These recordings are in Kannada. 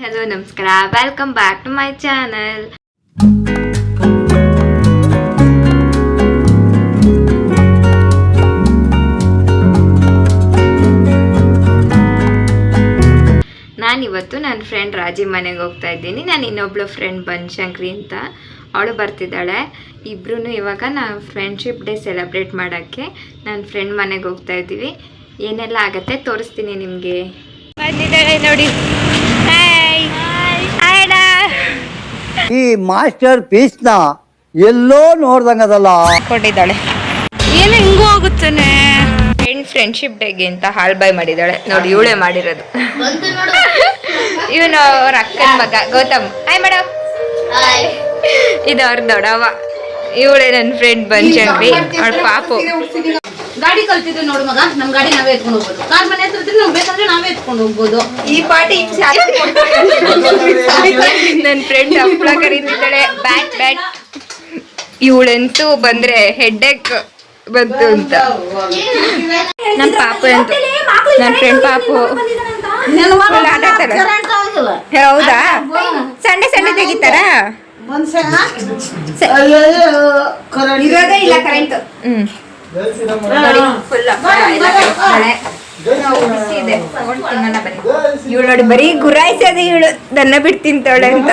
ಹಲೋ ನಮಸ್ಕಾರ, welcome back to my channel. ನಾನಿವತ್ತು ನನ್ನ ಫ್ರೆಂಡ್ ರಾಜಿ ಮನೆಗೆ ಹೋಗ್ತಾ ಇದ್ದೀನಿ. ನಾನು ಇನ್ನೊಬ್ಳು ಫ್ರೆಂಡ್ ಬನಶಂಕರಿ ಅಂತ, ಅವಳು ಬರ್ತಿದ್ದಾಳೆ. ಇಬ್ರು ಇವಾಗ ನಾವು ಫ್ರೆಂಡ್ಶಿಪ್ ಡೇ ಸೆಲೆಬ್ರೇಟ್ ಮಾಡೋಕ್ಕೆ ನನ್ನ ಫ್ರೆಂಡ್ ಮನೆಗೆ ಹೋಗ್ತಾ ಇದ್ದೀವಿ. ಏನೆಲ್ಲ ಆಗತ್ತೆ ತೋರಿಸ್ತೀನಿ ನಿಮಗೆ. ಬಂದಿದ್ದಾಳೆ ನೋಡಿ. ಈ ಮಾಸ್ಟರ್ ಪೀಸ್ನ ಎಲ್ಲೋ ನೋಡ್ದಂಗದಲ್ಲ ಕೊಟ್ಟಿದ್ದಾಳೆ. ಏನು ಹಿಂಗೂ ಆಗುತ್ತಾನೆ. ಫ್ರೆಂಡ್ಶಿಪ್ ಡೇಗೆ ಅಂತ ಹಾಲ್ ಬಾಯ್ ಮಾಡಿದ್ದಾಳೆ ನೋಡಿ. ಇವಳೇ ಮಾಡಿರೋದು. ಇವನು ಅವ್ರ ಅಕ್ಕನ ಮಗ ಗೌತಮ್. Hi madam. ಇದು ಅವ್ರ ದೊಡ್ಡವ. ಇವಳೇ ನನ್ನ ಫ್ರೆಂಡ್ ಬನಶಂಕರಿ. ಅವಳ ಪಾಪು. ಗಾಡಿ ಕಲ್ತಿದ್ವಿ ನೋಡು ಮಗ. ನಮ್ ಗಾಡಿ ನಾವೇ ಎತ್ಕೊಂಡು ಹೋಗ್ಬೋದು. ಕಾರ್ ಮನೆ ಹತ್ರ ಇದ್ರೆ ನಾವು ಬೇಕಂದ್ರೆ ನಾವೇ ಎತ್ಕೊಂಡು ಹೋಗ್ಬೋದು. ಈ ಪಾರ್ಟಿ ನನ್ನ ಫ್ರೆಂಡ್ ಹಪ್ಪಳ ಕರೀತಿದ್ದಾಳೆ. Bat bat. ಇವಳಂತೂ ಬಂದ್ರೆ ಹೆಡ್ಡೇಕ್ ಬಂತು ಅಂತ. ನಮ್ಮ ಪಾಪು ಅಂತೂ, ನನ್ನ ಫ್ರೆಂಡ್ ಪಾಪು ಆಟ ಆಡ್ತಾಳೆ. ಹೌದಾ? ಸಂಡೆ ಸಂಡೆ ತೆಗಿತಾರ? ಇಲ್ಲ ಕರೆಂಟ್. ಇವಳು ನೋಡಿ ಬರೀ ಗುರಾಯಿಸದ. ಇವಳು ದನ್ನ ಬಿಟ್ಟು ತಿಂತಾಳೆ ಅಂತ.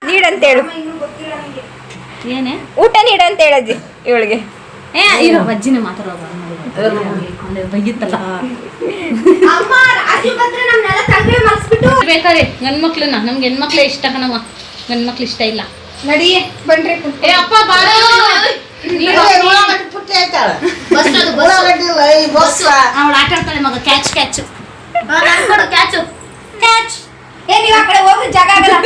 ನೀಡಂತ ಹೇಳು. ಏನೇ ಊಟ ನೀಡಂತ ಹೇಳಜ್ಜಿ ಇವಳಿಗೆ. ಅಜ್ಜಿನೇ ಮಾತಾಡೋದು ಬೈಗಿತ್ತಲ್ಲ. ಬೇಕಾರೆ ಗಂಡ್ಮಕ್ಳನ್ನ, ನಮ್ಗೆ ಹೆಣ್ಮಕ್ಳೇ ಇಷ್ಟ ಕಣವ. ಗಂಡ್ಮಕ್ಳು ಇಷ್ಟ ಇಲ್ಲ. ನಡಿಯೇ ಬನ್ರಿ. ಅಪ್ಪ ಬಾರ. ಅವಳು ಆಟ ಆಡ್ತಾಳೆ ಮಗ. Catch catch catch catch. ಏನ್ ನೀವು ಆ ಕಡೆ ಹೋಗ್ರಿ, ಜಾಗ ಆಗಲ್ಲ.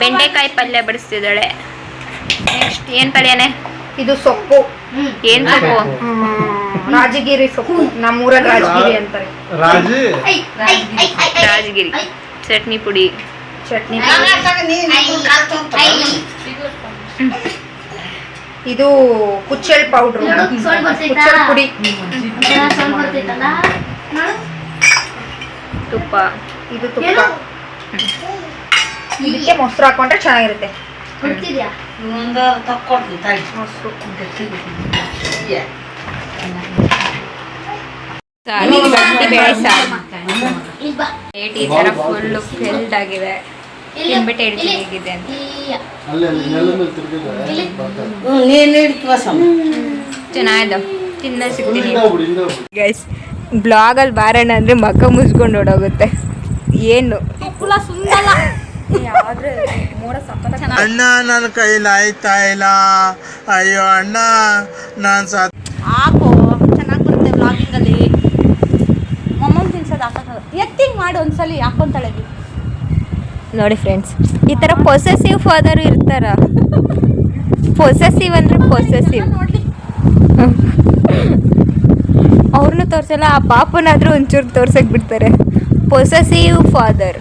ಬೆಂಡೆಕಾಯಿ ಪಲ್ಯ ಬಡಿಸ್ತಿದ್ದಾಳೆ. ನೆಕ್ಸ್ಟ್ ಏನ್ ಪಲ್ಯನೇ ಇದು? ಸೊಪ್ಪು. ಏನ್ ಸೊಪ್ಪು? ರಾಜಗಿರಿ ಸೊಪ್ಪು. ನಮ್ಮೂರಲ್ಲಿ ರಾಜಗಿರಿ ಅಂತಾರೆ. ರಾಜಗಿರಿ. ಚಟ್ನಿ ಪುಡಿ. ಚಟ್ನಿ ಇದು ಕುಚ್ಚಲ್ ಪೌಡ್ರು. ಕುಚ್ಚಲ್ ಪುಡಿ. ತುಪ್ಪ. ಇದು ತುಪ್ಪ. ಇದಕ್ಕೆ ಮೊಸರು ಹಾಕೊಂಡ್ರೆ ಚೆನ್ನಾಗಿರುತ್ತೆ. ಮೊಸರು. ಬೇಳೆ ಸಾರು. ಈ ತರ ಫುಲ್ ಫಿಲ್ಡ್ ಆಗಿದೆ. ತಿನ್ಬಿಟ್ಟು ಹೇಳ್ತೀನಿ ಹೇಗಿದೆ ಅಂತ. ಚೆನ್ನಾಗಿದೆ. ತಿನ್ನ ಸಿಗ್ತೀನಿ ಗೈಸ್. ಬ್ಲಾಗಲ್ಲಿ ಬಾರಣ ಅಂದ್ರೆ ಮಕ್ಕ ಮುಚ್ಕೊಂಡು ಓಡೋಗುತ್ತೆ. ಏನು ಅಣ್ಣ ನನ್ನ ಕೈಲಿ ಆಯ್ತಾ ಇಲ್ಲ. ಅಯ್ಯೋ ಅಣ್ಣ ನಾನು ಹಾಕೋ. ಚೆನ್ನಾಗಿ ಬರುತ್ತೆ ಬ್ಲಾಗಿಂಗಲ್ಲಿ. ಮೊಮ್ಮನ್ ತಿನ್ಸೋದು ಹಾಕೋದು. ಎತ್ತಿಂಗ್ ಮಾಡಿ ಒಂದ್ಸಲಿ ಹಾಕೊಂತಾಳೆ ನೋಡಿ ಫ್ರೆಂಡ್ಸ್. ಈ ಥರ ಪೊಸೆಸಿವ್ ಫಾದರು ಇರ್ತಾರ. ಪೊಸೆಸಿವ್ ಅಂದರೆ ಪೊಸೆಸಿವ್. ಅವ್ರನ್ನೂ ತೋರಿಸಲ್ಲ, ಆ ಪಾಪನಾದರೂ ಒಂಚೂರು ತೋರ್ಸಕ್ಕೆ ಬಿಡ್ತಾರೆ. Possessive father.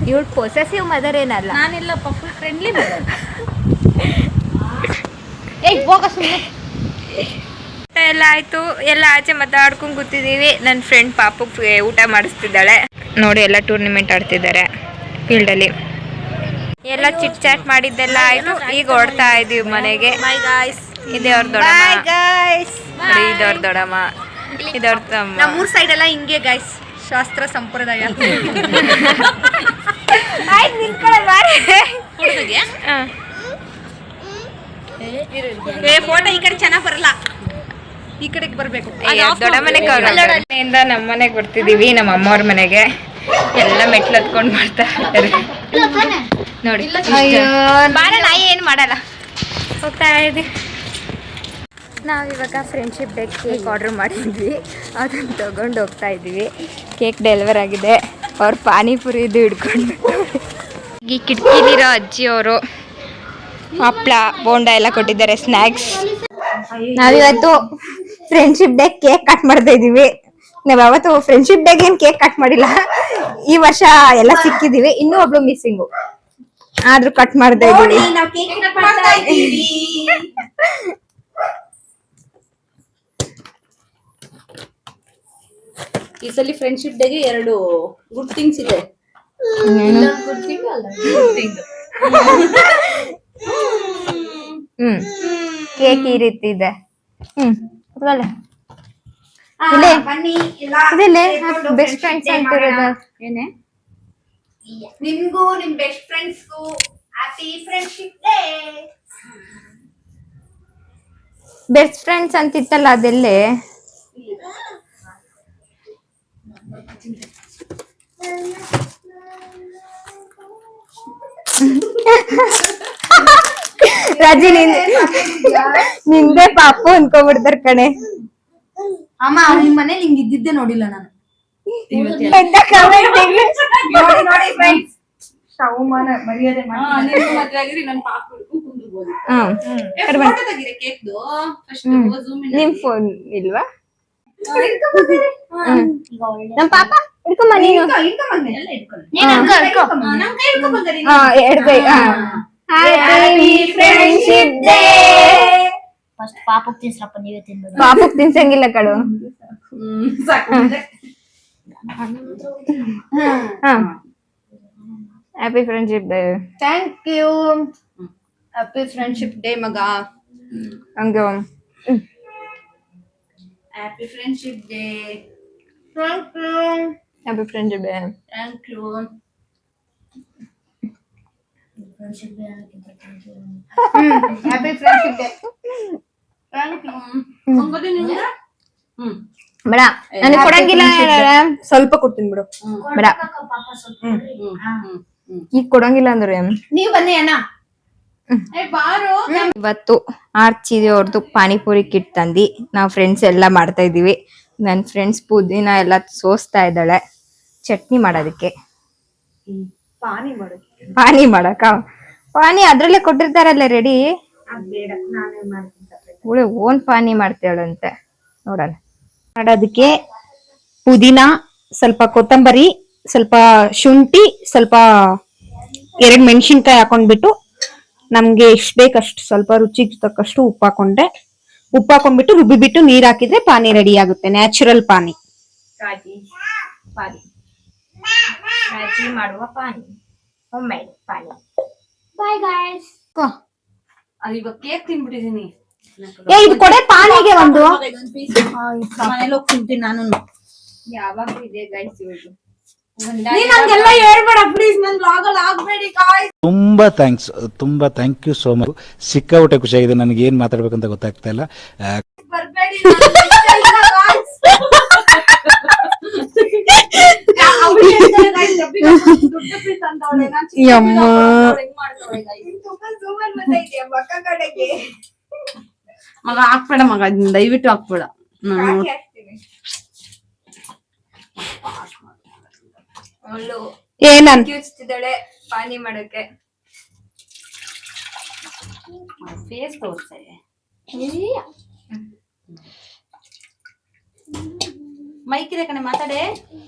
ಇವಳು ಪೊಸೆಸಿವ್ ಮದರ್ ಏನಲ್ಲ. ನಾನಿಲ್ಲಪ್ಪ, ಫುಲ್ ಫ್ರೆಂಡ್ಲಿ ಮದರ್. ಏಯ್ ಹೋಗ ಸುಮ್ಮನೆ. ಎಲ್ಲ ಆಯಿತು. ಎಲ್ಲ ಆಚೆ ಮಾತಾಡ್ಕೊಂಡು ಕೂತಿದ್ದೀವಿ. ನನ್ನ ಫ್ರೆಂಡ್ ಪಾಪಕ್ಕೆ ಊಟ ಮಾಡಿಸ್ತಿದ್ದಾಳೆ ನೋಡಿ. ಎಲ್ಲ ಟೂರ್ನಿಮೆಂಟ್ ಆಡ್ತಿದ್ದಾರೆ ಫೀಲ್ಡಲ್ಲಿ. ಎಲ್ಲ ಚಿಟ್ ಚಾಟ್ ಮಾಡಿದ್ದೆಲ್ಲ ಆಯಿತು. ಈಗ ಹೊಡ್ತಾ ಇದ್ದೀವಿ ಮನೆಗೆ. ಇದೇ ಅವ್ರ ದೊಡ್ಡಮ್ಮ. ಇದವ್ರ ದೊಡ್ಡಮ್ಮ. ಇದವ್ರ ತಮ್ಮ. ನಮ್ಮೂರ್ ಸೈಡ್ ಎಲ್ಲ ಹಿಂಗೆ ಗೈಸ್, ಶಾಸ್ತ್ರ ಸಂಪ್ರದಾಯ. ಆಯ್ತು ನಿಂತ್ಕೊಳ್ಳೋದು ಬಾರೆ. ಫೋಟೋ ಈ ಕಡೆ ಚೆನ್ನಾಗಿ ಬರಲ್ಲ, ಈ ಕಡೆಗೆ ಬರಬೇಕು. ದೊಡ್ಡ ಮನೆಗೆ ಮನೆಯಿಂದ ನಮ್ಮ ಮನೆಗೆ ಬರ್ತಿದ್ದೀವಿ. ನಮ್ಮ ಅಮ್ಮವ್ರ ಮನೆಗೆ. ಎಲ್ಲ ಮೆಟ್ಲು ಹತ್ಕೊಂಡು ಮಾಡ್ತಾ ಇರ್ತಾರೆ ನೋಡಿ. ಬಾರ, ನಾಯಿ ಏನು ಮಾಡಲ್ಲ. ಹೋಗ್ತಾ ಇದ್ದೀವಿ. ನಾವಿವಾಗ ಫ್ರೆಂಡ್ಶಿಪ್ ಡೇ ಕೇಕ್ ಆರ್ಡ್ರ್ ಮಾಡಿದ್ವಿ. ಅದನ್ನು ತೊಗೊಂಡು ಹೋಗ್ತಾ ಇದ್ದೀವಿ. ಕೇಕ್ ಡೆಲಿವರ್ ಆಗಿದೆ. ಅವ್ರು ಪಾನಿಪುರಿ ಇದು ಹಿಡ್ಕೊಂಡು ಈ ಕಿಟಕಿಲಿರೋ ಅಜ್ಜಿಯವರು ಹಪ್ಪಳ ಬೋಂಡ ಎಲ್ಲ ಕೊಟ್ಟಿದ್ದಾರೆ, ಸ್ನ್ಯಾಕ್ಸ್. ನಾವಿವತ್ತು ಫ್ರೆಂಡ್ಶಿಪ್ ಡೇ ಕೇಕ್ ಕಟ್ ಮಾಡ್ತಾ ಇದ್ದೀವಿ. ನಾವ್ ಯಾವತ್ತು ಫ್ರೆಂಡ್ಶಿಪ್ ಡೇಗೆ ಏನ್ ಕೇಕ್ ಕಟ್ ಮಾಡಿಲ್ಲ. ಈ ವರ್ಷ ಎಲ್ಲ ಸಿಕ್ಕಿದೀವಿ. ಇನ್ನೂ ಒಬ್ಳು ಮಿಸ್ಸಿಂಗು. ಆದ್ರೂ ಕಟ್ ಮಾಡ್ತಾ ಇದೀವಿ. ಈ ಸಲ ಫ್ರೆಂಡ್ಶಿಪ್ ಡೇಗೆ 2 ಗುಡ್ ಥಿಂಗ್ಸ್ ಇದೆ. ಕೇಕ್ ಈ ರೀತಿ ಇದೆ. ಬೆಸ್ಟ್ ಫ್ರೆಂಡ್ಸ್ ಅಂತಿರೋದು ಏನೇ ನಿಮ್ಗೂ ನಿಮ್ ಬೆಸ್ಟ್ ಫ್ರೆಂಡ್ಸ್ಗೂ happy friendship day. Best friends ಅಂತಿತ್ತಲ್ಲ ಅದೆಲ್ಲೇ? ರಾಜಿ ನಿಂದೆ ಪಾಪು ಅನ್ಕೊಂಡ್ಬಿಡ್ತಾರ ಕಣೆ. ಅಮ್ಮ ನಿಮ್ ಮನೇಲಿ ಹಿಂಗ್ ಇದ್ದಿದ್ದೆ ನೋಡಿಲ್ಲ ನಾನು. ನೋಡಿ ಫ್ರೆಂಡ್ಸ್, ಶವಮಾನ ಮರ್ಯಾದೆ ಮಾಡಿ ಮದ್ವೆ ಆಗಿರಿ ನನ್ ಪಾಪ ಕುಂದ್ರಬಹುದು. ಕೇಕ್ದು ಫಸ್ಟ್ ಝೂಮ್ ಇನ್. ನಿಮ್ ಫೋನ್ ಇಲ್ವಾ? ನಮ್ ಪಾಪ ಹಿಡ್ಕೊಂಬ ನೀನು. Happy friendship day. ಫಸ್ಟ್ ಪಾಪಕ್ ತಿನ್ಸ್ರಪ್ಪ, ನೀವೇ ತಿನ್ಬೇಕು. ಪಾಪಕ್ ತಿನ್ಸಂಗಿಲ್ಲ ಕಳು. Happy friendship day. Thank you. Happy friendship day ಮಗ. ಹಂಗೆ happy friendship day. Thank you. Happy friendship day. Thank you. Happy friendship day. ಬೇಡ ನನಗೆ ಕೊಡಂಗಿಲ್ಲ. ಸ್ವಲ್ಪ ಕೊಡ್ತೀನಿ ಬಿಡು. ಬೇಡ ಈಗ ಕೊಡಂಗಿಲ್ಲ ಅಂದ್ರೆ ನೀವ್ ಬನ್ನಿ ಅಣ್ಣ. ಬಾರು. ಇವತ್ತು ಆರ್ಚಿದೆ ಅವ್ರದ್ದು ಪಾನಿಪುರಿ ಕಿಟ್ ತಂದಿ ನಾವು ಫ್ರೆಂಡ್ಸ್ ಎಲ್ಲ ಮಾಡ್ತಾ ಇದೀವಿ. ನನ್ನ ಫ್ರೆಂಡ್ಸ್ ಪುದೀನ ಎಲ್ಲ ಸೋಸ್ತಾ ಇದ್ದಾಳೆ ಚಟ್ನಿ ಮಾಡೋದಕ್ಕೆ. ಪಾನಿ ಮಾಡಕ ಪಾನಿ ಅದ್ರಲ್ಲೇ ಕೊಟ್ಟಿರ್ತಾರಲ್ಲ ರೆಡಿ. ಓನ್ ಪಾನಿ ಮಾಡ್ತಾಳಂತೆ ನೋಡೋಣ. ಮಾಡೋದಕ್ಕೆ ಪುದೀನ, ಸ್ವಲ್ಪ ಕೊತ್ತಂಬರಿ, ಸ್ವಲ್ಪ ಶುಂಠಿ, ಸ್ವಲ್ಪ 2 ಮೆಣಸಿನ್ಕಾಯಿ ಹಾಕೊಂಡ್ಬಿಟ್ಟು ನಮ್ಗೆ ಎಷ್ಟು ಬೇಕಷ್ಟು ಸ್ವಲ್ಪ ರುಚಿಗೆ ತಕ್ಕಷ್ಟು ಉಪ್ಪು ಹಾಕೊಂಡ್ರೆ, ಉಪ್ಪು ಹಾಕೊಂಡ್ಬಿಟ್ಟು ರುಬ್ಬಿಬಿಟ್ಟು ನೀರ್ ಹಾಕಿದ್ರೆ ಪಾನಿ ರೆಡಿ ಆಗುತ್ತೆ. ನ್ಯಾಚುರಲ್ ಪಾನಿ. ರಾಜಿ ಮಾಡುವ ಪಾನಿ, ಹೋಮ್ಮೇಡ್ ಪಾನಿ. Bye guys. ಇವಾಗ ಕೇಕ್ ತಿನ್ಬಿಟ್ಟಿದೀನಿ. ಇದು ಕೊಡೆ ಪಾನಿಗೆ ಒಂದು. ಮನೇಲಿ ಹೋಗಿ ತಿಂತೀನಿ ನಾನು. ಯಾವಾಗ್ಲೂ ಇದೆ ಗೈಸ್ ಇವ್ರು. ನೀನ್ ಹಂಗೆಲ್ಲ ಹೇಳ್ಬೇಡ ಪ್ಲೀಸ್. ನನ್ ಬ್ಲಾಗ್ ಅಲ್ಲಿ ಆಗ್ಬೇಡಿ ಗಾಯ್ಸ್. ತುಂಬಾ ಥ್ಯಾಂಕ್ ಯು ಸೋ ಮಚ್. ಸಿಕ್ಕಾಪಟ್ಟೆ ಖುಷಿಯಾಗಿದೆ. ನನಗೆ ಏನ್ ಮಾತಾಡ್ಬೇಕಂತ ಗೊತ್ತಾಗ್ತಾ ಇಲ್ಲ. ಬರ್ಬೇಡಿ. ಮಗ ಹಾಕ್ಬೇಡ ಮಗ, ದಯವಿಟ್ಟು ಹಾಕ್ಬೇಡ. ಏನಂತ ಕಿಚ್ತಿದ್ದಾಳೆ ಪಾನಿ ಮಾಡಕ್ಕೆ. ಫೇಸ್ ತೋರ್ಸೆ. ಮೈಕಿದೆ ಕಣೆ ಮಾತಾಡೆ.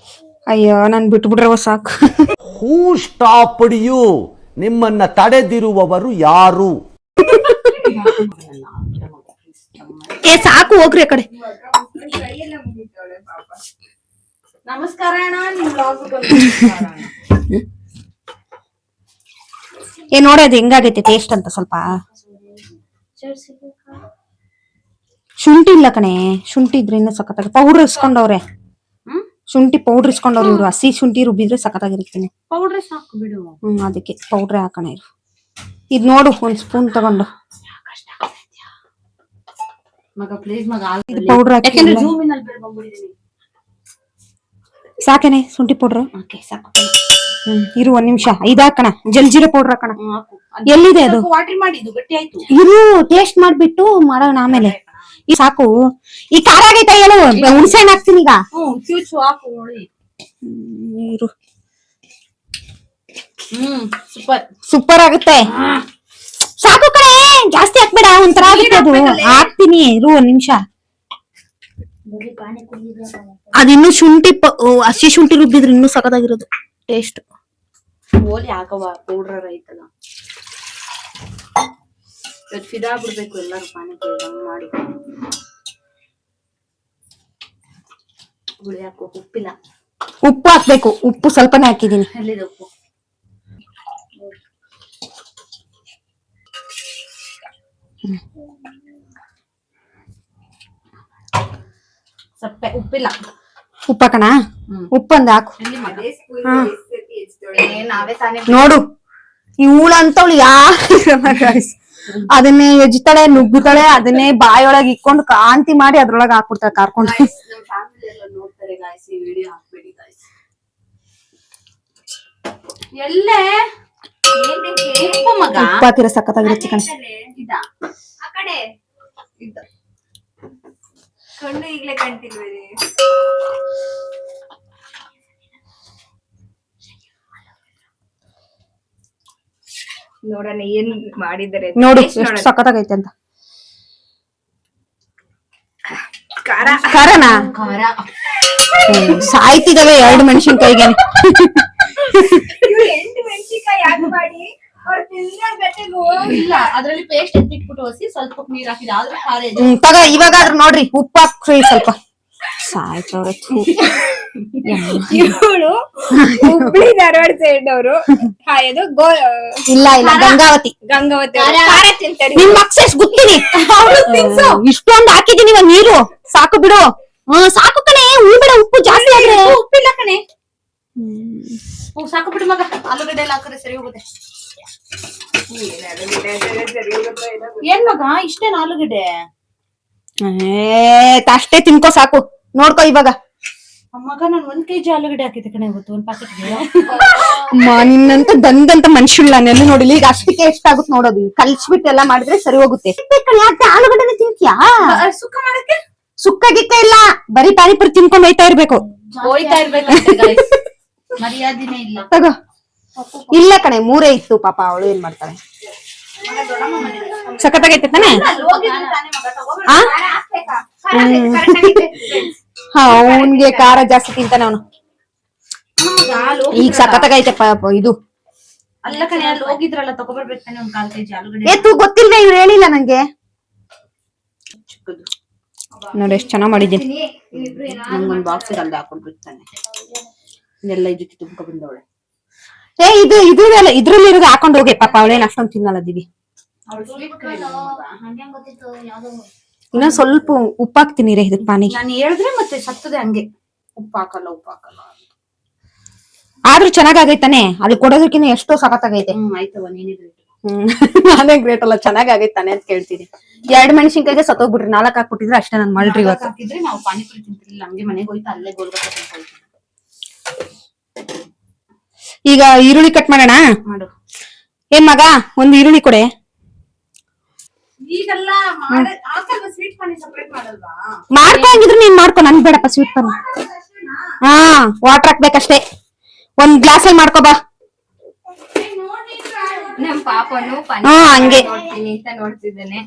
ಅಯ್ಯೋ ನನ್ ಬಿಟ್ಬಿಟ್ರೆ ಸಾಕು. ಹೂ ಸ್ಟಾಪ್ಡ್ ಯು? ನಿಮ್ಮನ್ನ ತಡೆದಿರುವವರು ಯಾರು? ಸಾಕು ಹೋಗ್ರಿ ಆ ಕಡೆ. ನಮಸ್ಕಾರ ಅಣ್ಣ. ನಿಮ್ ಬ್ಲಾಗ್ ನೋಡೋದು ಹೆಂಗಾಗೈತೆ ಟೇಸ್ಟ್ ಅಂತ. ಸ್ವಲ್ಪ ಶುಂಠಿ ಇಲ್ಲ ಕಣೆ. ಶುಂಠಿ ಇದ್ರೆ ಇನ್ನು ಸಖತ್ತಾಗ ಪೌಡರ್ ಇಸ್ಕೊಂಡವ್ರೆ. ಶುಂಠಿ ಪೌಡರ್ ಇಸ್ಕೊಂಡವ್ರು ಇವ್ರು. ಹಸಿ ಶುಂಠಿ ರುಬ್ಬಿದ್ರೆ ಸಖತ್ತಾಗಿರ್ತೀನಿ. ಪೌಡ್ರೆ ಸಾಕು ಬಿಡು. ಅದಕ್ಕೆ ಪೌಡ್ರೆ ಹಾಕೋಣ ಇರು. ಇದ್ ನೋಡು, ಒಂದ್ ಸ್ಪೂನ್ ತಗೊಂಡು ಮಗ ಪ್ಲೀಸ್ ಮಗ. ಪೌಡರ್ ಹಾಕಿ ಝೂಮ್ ಇನ್ ಅಲ್ಲಿ ಬೇರೆ ಬಂದ್ಬಿಟ್ಟಿದೀನಿ. ಸಾಕೇನೆ ಶುಂಠಿ ಪೌಡ್ರ್? ಓಕೆ ಸಾಕು. ಇರು ಒಂದ್ ನಿಮಿಷ. ಇದಾಕಣ ಜಲ್ಜೀರೆ ಪೌಡರ್ ಹಾಕೋಣ. ಎಲ್ಲಿದೆ ಅದು? ವಾಟರ್ ಮಾಡಿ ಇದು ಗಟ್ಟಿ ಆಯ್ತು. ಇರು ಟೇಸ್ಟ್ ಮಾಡ್ಬಿಟ್ಟು ಮಾಡೋಣ ಆಮೇಲೆ. ಈ ಸಾಕು. ಈ ಖಾರ ಆಗೈತಾ ಹೇಳು. ಹುಣಸೆ ಹಣ್ಣು ಹಾಕ್ತೀನಿ ಈಗ. ಕ್ಯೂಚು ಹಾಕು ನೋಡಿ. ಇರು. ಸೂಪರ್ ಸೂಪರ್ ಆಗುತ್ತೆ. ಸಾಕು ಕಣೆ, ಜಾಸ್ತಿ ಹಾಕ್ಬೇಡ. ಒಂಥರ ಆಗುತ್ತೆ ಅದು. ಹಾಕ್ತೀನಿ ಇರು ಒಂದ್ ನಿಮಿಷ. ಅದಿನ್ನು ಶುಂಠಿ ಹಸಿ ಶುಂಠಿ ರುಬ್ಬಿದ್ರೆ ಇನ್ನೂ ಸಖತ್ತಾಗಿರೋದು ಟೇಸ್ಟ್. ಓಲಿ ಹಾಕವ ಪೌಡರ್ ಐತಲ್ಲ. ಫಿದಾ ಬಿಡ್ಬೇಕು ಎಲ್ಲರೂ ಪಾನಿಪುರಿ ಮಾಡಿ. ಹುಳಿ ಹಾಕು, ಉಪ್ಪಿಲ್ಲ. ಉಪ್ಪು ಹಾಕ್ಬೇಕು, ಉಪ್ಪು ಸ್ವಲ್ಪನೇ ಹಾಕಿದೀನಿ. ಎಲ್ಲಿದೆ ಉಪ್ಪು? ಸಪ್ಪೆ ಉಪ್ಪಿಲ್ಲ. ಉಪ್ಪು ಹಾಕಣ? ಉಪ್ಪಂದ ಹಾಕು. ಎಲ್ಲಿ ಮಗ? ನಾವೇ ತಾನೇ ನೋಡು ಈ ಹೂಳ ಅಂತವಳು ಅದನ್ನೇ ಎಜ್ತಾಳೆ, ನುಗ್ಗುತ್ತಾಳೆ, ಅದನ್ನೇ ಬಾಯೊಳಗೆ ಇಕ್ಕೊಂಡು ಕಾಂತಿ ಮಾಡಿ ಅದ್ರೊಳಗೆ ಹಾಕ್ಬಿಡ್ತಾಳೆ ಕಾರ್ಕೊಂಡು. ನಮ್ಮ ಫ್ಯಾಮಿಲಿ ಎಲ್ಲ ನೋಡ್ತಾರೆ ಗಾಯ್ಸ್, ಈ ವಿಡಿಯೋ ಹಾಕ್ಬೇಡಿ ಗಾಯ್ಸ್. ಎಲ್ಲೇ ಉಪ್ಪು ಮಗ? ಉಪ್ಪು ಹಾಕಿರೋ ಸಖತ್ತಾಗಿರುತ್ತೆ ಕಣೆ. ಇದಾ? ಆ ಕಡೆ ಇದ್ದ ಕಣ್ಣು ಈಗ್ಲೇ ಕಾಣ್ತಿಲ್ವೇ? ನೋಡೋಣ ಏನ್ ಮಾಡಿದ್ದಾರೆ. ನೋಡು ಎಷ್ಟು ಸಖತ್ತಾಗೈತೆ ಅಂತ. ಖಾರ ಖಾರನಾ? ಖಾರ. ಸಾಯ್ತಿದಾವೆ 2 ಮೆಣಸಿನ್ಕಾಯಿಗೆ. 8 ಮೆಣಸಿನ್ಕಾಯಿ ಯಾಕೆ ಮಾಡಿ ಅವ್ರು ತಿನ್ನೋ ಇಲ್ಲ, ಅದ್ರಲ್ಲಿ ಪೇಸ್ಟ್ ಎತ್ತಿಟ್ಬಿಟ್ಟು ಹೊಸಿ ಸ್ವಲ್ಪ ನೀರ್ ಹಾಕಿದ ಆದ್ರೆ ಖಾರ ಇದೆ. ತಗ ಇವಾಗಾದ್ರೂ ನೋಡ್ರಿ ಉಪ್ಪು ಹಾಕ್ರಿ ಸ್ವಲ್ಪ. ಸಾಯ್ತವ್ರೆ. ಇವಳು ಹುಬ್ಳಿ ಧಾರವಾಡ ಸೈಡ್ ಅವರು. ಇಲ್ಲ ಇಲ್ಲ ಗಂಗಾವತಿ. ಗಂಗಾವತಿ ಅವ್ರು ಖಾರ ತಿಂತಾರೆ. ನಿಮ್ ಅಕ್ಸೆಸ್ ಗೊತ್ತೀನಿ. ಇಷ್ಟೊಂದು ಹಾಕಿದೀನಿ ಇವಾಗ ನೀರು ಸಾಕು ಬಿಡು. ಸಾಕು ಕಣೆ, ಉಳ್ಬೇಡ, ಉಪ್ಪು ಜಾಸ್ತಿ ಆದ್ರೆ. ಉಪ್ಪಿಲ್ಲ ಕಣೆ. ಸಾಕು ಬಿಡು ಮಗ, ಆಲೂಗಡ್ಡೆ ಎಲ್ಲ ಹಾಕಿದ್ರೆ ಸರಿ ಹೋಗುತ್ತೆ. ಏನ್ ಮಗ ಇಷ್ಟೇನ ಆಲೂಗಡ್ಡೆ? ಅಷ್ಟೇ ತಿನ್ಕೋ ಸಾಕು. ನೋಡ್ಕೋ ಇವಾಗ. ಮಗ ನಾನು 1 kg ಆಲೂಗಡ್ಡೆ ಹಾಕಿದ್ದೆ ಕಣೆ ಇವತ್ತು, 1 ಪ್ಯಾಕೆಟ್ಗೆ. ನಿನ್ನಂತ ದಂದಂತ ಮನುಷ್ಯಲ್ಲ ನೆಲ್ಲ ನೋಡಿಲಿ. ಈಗ ಅಷ್ಟಕ್ಕೆ ಎಷ್ಟಾಗುತ್ತೆ ನೋಡೋದು. ಕಲ್ಸ್ಬಿಟ್ಟು ಎಲ್ಲ ಮಾಡಿದ್ರೆ ಸರಿ ಹೋಗುತ್ತೆ. ಯಾಕೆ ಆಲೂಗಡ್ಡೆನ ತಿಂತ್ಯಾ? ಸುಕ್ಕ ಮಾಡಕ್ಕೆ ಸುಕ್ಕ ಗಿಕ್ಕ ಇಲ್ಲ, ಬರೀ ಪಾನಿಪುರಿ ತಿನ್ಕೊಂಡ್ ಹೋಯ್ತಾ ಇರ್ಬೇಕು. ಹೋಯ್ತಾ ಇರ್ಬೇಕಂತೆ guys. ಮರ್ಯಾದಿನೇ ಇಲ್ಲ. ತಗೋ. ಇಲ್ಲ ಕಣೆ, 3 ಇತ್ತು ಪಾಪ. ಅವಳು ಏನ್ ಮಾಡ್ತಾಳೆ? ಸಖತ್ತಾಗೈತೆ ತಾನೆ? ಅವನ್ಗೆ ಖಾರ ಜಾಸ್ತಿ ತಿಂತಾನೆ ಅವನು. ಈಗ ಸಖತ್ತಾಗೈತೆ ಇದು. ಅಲ್ಲ ಕಣೆ, ಅಲ್ಲಿ ಹೋಗಿದ್ರಲ್ಲ ತಗೊಬರ್ಬೇಕು ತಾನೆ 1 4 kg ಆಲೂಗಡ್ಡೆ. ಗೊತ್ತಿಲ್ವೇ? ಇವ್ರು ಹೇಳಿಲ್ಲ ನಂಗೆ. ನೋಡಿ ಎಷ್ಟು ಚೆನ್ನಾಗ್ ಮಾಡಿದ್ದೀನಿ. ನಂಗೊಂದು ಬಾಕ್ಸ್ ಅಲ್ಲಿ ಹಾಕೊಂಡ್ಬಿಡ್ತಾನೆ. ಎಲ್ಲ ಇದಕ್ಕೆ ತುಂಬ ಬಂದವಳೆ. ಇದ್ರಲ್ಲಿ ಇರೋದು ಹಾಕೊಂಡ್ ಹೋಗಿ ಪಾಪ. ಅವಳೇನ್ ಅಷ್ಟೊಂದು ತಿನ್ನಲ್ಲ ದಿವಿ. ಇನ್ನೊಂದ್ ಸ್ವಲ್ಪ ಉಪ್ಪು ಹಾಕ್ತೀನಿ ರೇ ಇದಕ್ ಪಾನಿ. ನಾನು ಹೇಳಿದ್ರೆ ಮತ್ತೆ ಸತ್ತದೆ ಹಂಗೆ. ಉಪ್ಪು ಹಾಕಲ್ಲ ಆದ್ರೂ ಚೆನ್ನಾಗೈತಾನೆ. ಅಲ್ಲಿ ಕೊಡೋದಕ್ಕಿಂತ ಎಷ್ಟೋ ಸಖತ್ತಾಗೈತೆ. ಆಯ್ತವ, ನೀನೇ ಗ್ರೇಟ್. ನಾನೇ ಗ್ರೇಟ್ ಅಲ್ಲ, ಚೆನ್ನಾಗೈತಾನೆ ಅಂತ ಕೇಳ್ತೀನಿ. 2 ಮೆಣಸಿನ್ಕಾಯಿಗೆ ಸತ್ತೋಗ್ಬಿಟ್ರಿ. 4 ಹಾಕ್ಬಿಟ್ಟಿದ್ರೆ ಅಷ್ಟೇ ನನ್ ಮಾಡ್ರಿ ಇವತ್ತು. ಹಾಕಿದ್ರೆ ನಾವು ಪಾನಿಪುರಿ ತಿಂತಿರ್ಲಿಲ್ಲ, ಹಂಗೆ ಮನೆಗೆ ಹೋಯ್ತು ಅಲ್ಲೇ ಗೋಲ್ಗಪ್ಪ ತಿನ್ಕೊಳ್ತೀವಿ. ಈಗ ಈರುಳ್ಳಿ ಕಟ್ ಮಾಡೋಣ. ಮಾಡು. ಏನ್ ಮಗ, ಒಂದು ಈರುಳ್ಳಿ ಕೊಡೆ. ಈಗೆಲ್ಲ ಸ್ವೀಟ್ ಪಾನಿ ಸಪರೇಟ್ ಮಾಡಲ್ವಾ? ಮಾಡ್ಕೊಂಡಿದ್ರು ನೀನ್ ಮಾಡ್ಕೊ, ನನ್ ಬೇಡಪ್ಪ ಸ್ವೀಟ್ ಪಾನಿ. ವಾಟರ್ ಹಾಕ್ಬೇಕಷ್ಟೇ. 1 ಗ್ಲಾಸ್ ಅಲ್ಲಿ ಮಾಡ್ಕೊ ಬಾ. ನಮ್ ಪಾಪನು ಹಂಗೆ ನೋಡ್ತೀನಿ ಅಂತ ನೋಡ್ತಿದ್ದಾನೆ.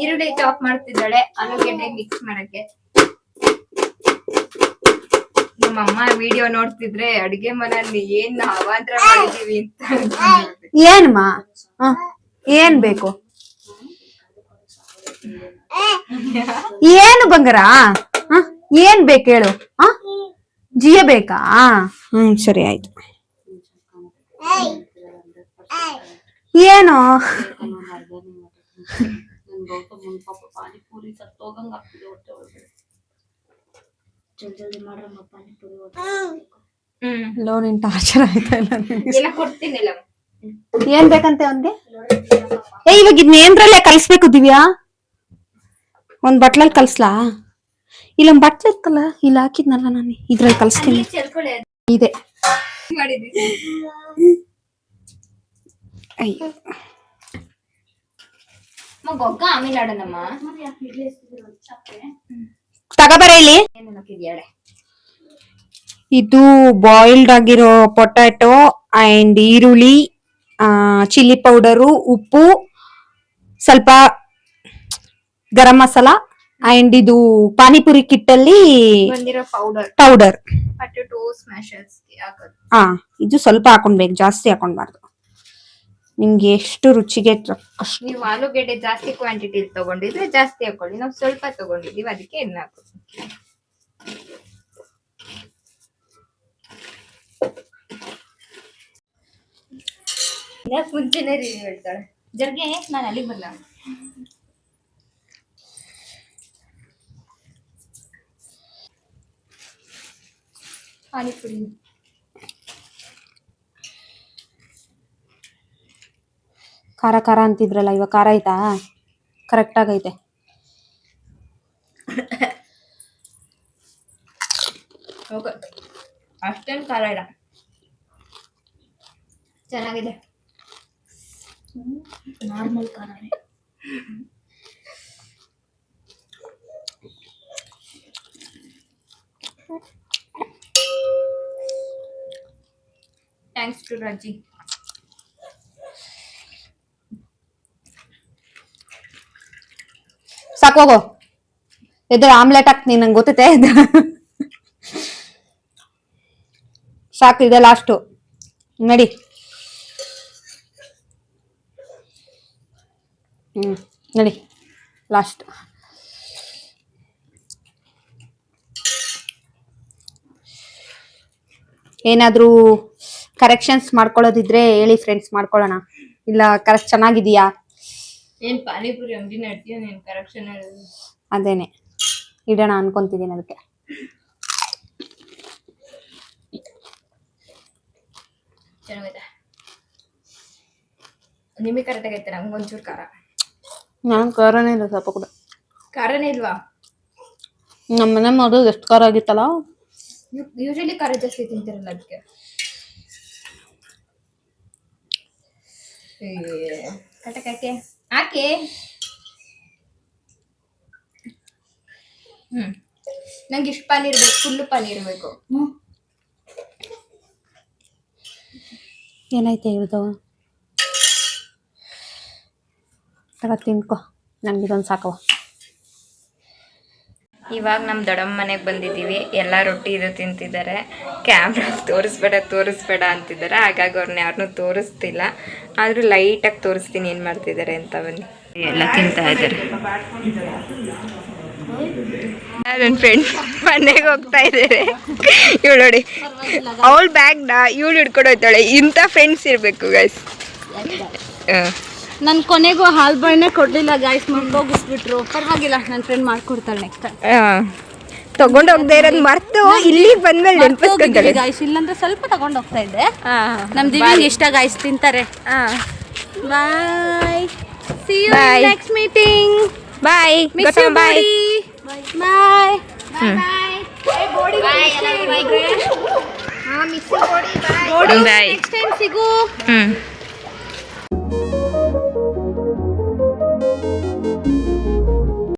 ಈರುಳ್ಳಿ ಚಾಪ್ ಮಾಡ್ತಿದ್ದಾಳೆ ಆಲೂಗಡ್ಡೆ ಮಿಕ್ಸ್ ಮಾಡಕ್ಕೆ. ನಮ್ಮಮ್ಮ ವಿಡಿಯೋ ನೋಡ್ತಿದ್ರೆ ಅಡ್ಗೆ ಮನೆಯಲ್ಲಿ ಏನ್ ಅವಾಂತರ ಮಾಡಿದೀವಿ ಅಂತ. ಏನಮ್ಮ ಏನ್ ಬೇಕು? ಏನು ಬಂಗಾರ? ಏನ್ ಬೇಕು ಹೇಳು. ಜಿಯ ಬೇಕಾ? ಸರಿ ಆಯ್ತು. ಏನು ಪಾನಿಪುರಿ ಸತ್ತೋಗಂಗ ಆಗ್ತಿದೆ ಹೊಟ್ಟೆ ಒಳಗಡೆ. ಜಲ್ದಿ ಮಾಡ್ರಮ್ಮ ಪಾನಿಪುರಿ. ಲೋ ನಿನ್ ಟಾರ್ಚರ್ ಆಯ್ತಾ ಇಲ್ಲ? ಎಲ್ಲ ಕೊಡ್ತೀನಿಲ್ಲ. ಏನ್ ಬೇಕಂತೆ ಅವನ್ಗೆ? ಇವಾಗ ಇದ್ನೇನ್ರಲ್ಲೇ ಕಲ್ಸ್ಬೇಕು ದಿವ್ಯಾ? 1 ಬಟ್ಲಲ್ಲಿ ಕಲ್ಸ್ಲಾ? ಇಲ್ಲ ಬಟ್ಲ ಇರ್ತಲ್ಲ, ಇಲ್ಲಿ ಹಾಕಿದ್ನಲ್ಲ ನಾನು, ಇದ್ರಲ್ಲಿ ಕಲ್ಸ್ತೀನಿ. ಇದೆ ಗೊಗ್ಗ ಆಮೇಲೆ ಆಡೋಣಮ್ಮ. ತಗೋಬರ ಇಲ್ಲಿ. ಇದು ಬಾಯ್ಲ್ಡ್ ಆಗಿರೋ ಪೊಟ್ಯಾಟೊ ಅಂಡ್ ಈರುಳ್ಳಿ, ಚಿಲ್ಲಿ ಪೌಡರು, ಉಪ್ಪು, ಸ್ವಲ್ಪ ಗರಂ ಮಸಾಲ ಅಂಡ್ ಇದು ಪಾನಿಪುರಿ ಕಿಟ್ಟಲ್ಲಿ ಬಂದಿರೋ ಪೌಡರ್. ಪೊಟ್ಯಾಟೊ ಸ್ಮ್ಯಾಶರ್ಸ್ ಹಾಕೋದು. ಇದು ಸ್ವಲ್ಪ ಹಾಕೊಂಡ್ಬೇಕು, ಜಾಸ್ತಿ ಹಾಕೊಂಡ್ಬಾರ್ದು. ನಿಮ್ಗೆ ಎಷ್ಟು ರುಚಿಗೆ ಅಷ್ಟು. ನೀವು ಆಲೂಗಡ್ಡೆ ಜಾಸ್ತಿ ಕ್ವಾಂಟಿಟಿ ತಗೊಂಡಿದ್ರೆ ಜಾಸ್ತಿ ಹಾಕೊಳ್ಳಿ. ನಾವು ಸ್ವಲ್ಪ ತಗೊಂಡಿದೀವಿ, ಅದಕ್ಕೆ ಎಣ್ಣೆ ಹಾಕೋದು. ಮುಂಚೆನೇ ರಿವ್ಯೂ ಹೇಳ್ತಾಳೆ. ಜರ್ಗೆ ನಾನು ಅಲ್ಲಿಗೆ ಬರಲ್ಲ. ಪಾನಿಪುರಿ ಖಾರ ಖಾರ ಅಂತಿದ್ರಲ್ಲ, ಇವಾಗ ಖಾರ ಆಯ್ತಾ? ಕರೆಕ್ಟ್ ಆಗೈತೆ. ಅಷ್ಟೇನು ಖಾರ ಇಲ್ಲ, ಚೆನ್ನಾಗಿದೆ. ನಾರ್ಮಲ್ ಖಾರನೇ. ಥ್ಯಾಂಕ್ಸ್ ಟು ರಾಜಿ. ಸಾಕು ಹೋಗೋ, ಇದ್ರ ಆಮ್ಲೆಟ್ ಹಾಕ್ತೀನಿ, ನಂಗೆ ಗೊತ್ತೈತೆ. ಸಾಕು, ಇದೆ ಲಾಸ್ಟು. ನಡಿ. ನಡಿ ಲಾಸ್ಟ್. ಏನಾದರೂ ಕರೆಕ್ಷನ್ಸ್ ಮಾಡ್ಕೊಳ್ಳೋದಿದ್ರೆ ಹೇಳಿ ಫ್ರೆಂಡ್ಸ್, ಮಾಡ್ಕೊಳ್ಳೋಣ. ಇಲ್ಲ ಕರೆಕ್ಟ್ ಚೆನ್ನಾಗಿದೆಯಾ? ಏನ್ ಪಾನಿಪುರಿ ಅಂಗಡಿ ನಡ್ತೀಯ ನೀನ್? ಕರೆಕ್ಷನ್ ಅದೇನೆ ಇಡೋಣ ಅನ್ಕೊಂತಿದ್ದೀನಿ. ಅದಕ್ಕೆ ಚೆನ್ನಾಗಿದೆ. ನಿಮಗೆ ಕರೆಕ್ಟ್ ಆಗೈತೆ, ನಂಗೆ ಒಂಚೂರು ಖಾರ. ನಾನು ಖಾರನೇ ಇಲ್ಲ, ಸ್ವಲ್ಪ ಕೂಡ ಖಾರನೇ ಇಲ್ವಾ? ನಮ್ಮ ಮನೆ ಮಾಡೋದು ಎಷ್ಟು ಖಾರ ಆಗಿತ್ತಲ್ಲ. ಯೂಶಲಿ ಖಾರ ಜಾಸ್ತಿ ತಿಂತಿರಲ್ಲ, ಅದಕ್ಕೆ. ಕಟಕಕ್ಕೆ ಹಾಕಿ. ನಂಗೆ ಇಷ್ಟು ಪಾನಿ ಇರ್ಬೇಕು, ಫುಲ್ಲು ಪಾನಿ ಇರಬೇಕು. ಏನಾಯ್ತು ಹೇಳ್ದು? ತಗ ತಿನ್ಕೊ, ನನಗಿದೊಂದು ಸಾಕವ. ಇವಾಗ ನಮ್ಮ ದೊಡ್ಡಮ್ಮ ಮನೆಗೆ ಬಂದಿದ್ದೀವಿ. ಎಲ್ಲ ರೊಟ್ಟಿ ಇದು ತಿಂತಿದ್ದಾರೆ. ಕ್ಯಾಮ್ರಾ ತೋರಿಸ್ಬೇಡ ಅಂತಿದ್ದಾರೆ. ಹಾಗಾಗಿ ಅವ್ರನ್ನ ಯಾರನ್ನೂ ತೋರಿಸ್ತಿಲ್ಲ, ಆದರೂ ಲೈಟಾಗಿ ತೋರಿಸ್ತೀನಿ ಏನು ಮಾಡ್ತಿದ್ದಾರೆ ಅಂತ. ಬನ್ನಿ, ಎಲ್ಲ ತಿಂತಾ ಇದ್ದಾರೆ. ನನ್ನ ಫ್ರೆಂಡ್ ಮನೆಗೆ ಹೋಗ್ತಾ ಇದ್ದಾರೆ. ಇವಳು ನೋಡಿ, ಅವಳ ಬ್ಯಾಗ್ನ ಇವಳು ಹಿಡ್ಕೊಂಡು ಹೋಗ್ತಾಳೆ. ಇಂಥ ಫ್ರೆಂಡ್ಸ್ ಇರಬೇಕು ಗೈಸ್. ನನ್ ಕೊನೆಗೂ ಹಾಲ್ ಬಾಯ್ನೇ ಕೊಡ್ಲಿಲ್ಲ ಗೈಸ್, ಹೋಗಿಸ್ಬಿಟ್ರು. ಪರವಾಗಿಲ್ಲ, ನನ್ನ ಫ್ರೆಂಡ್ ಮಾಡ್ಕೊಡ್ತಾಳೆ ನೆಕ್ಸ್ಟ್ ಟೈಮ್. ತಗೊಂಡು ಹೋಗದೆ ಇರೋದು ಮರ್ತು ಇಲ್ಲಿ ಬಂದ್ಮೇಲೆ ನೆನಪಿಸ್ಕೊಂತಾಳೆ ಗೈಸ್. ಇಲ್ಲಾಂದ್ರೆ ಸ್ವಲ್ಪ ತಗೊಂಡು ಹೋಗ್ತಾ ಇದ್ದೆ. ನಮ್ ದಿವ್ಯಾಂಗ್ ಇಷ್ಟ ಗೈಸ್, ತಿಂತಾರೆ. Bye, see you next meeting. Bye, miss you bye bye bye. Next time ಸಿಗು.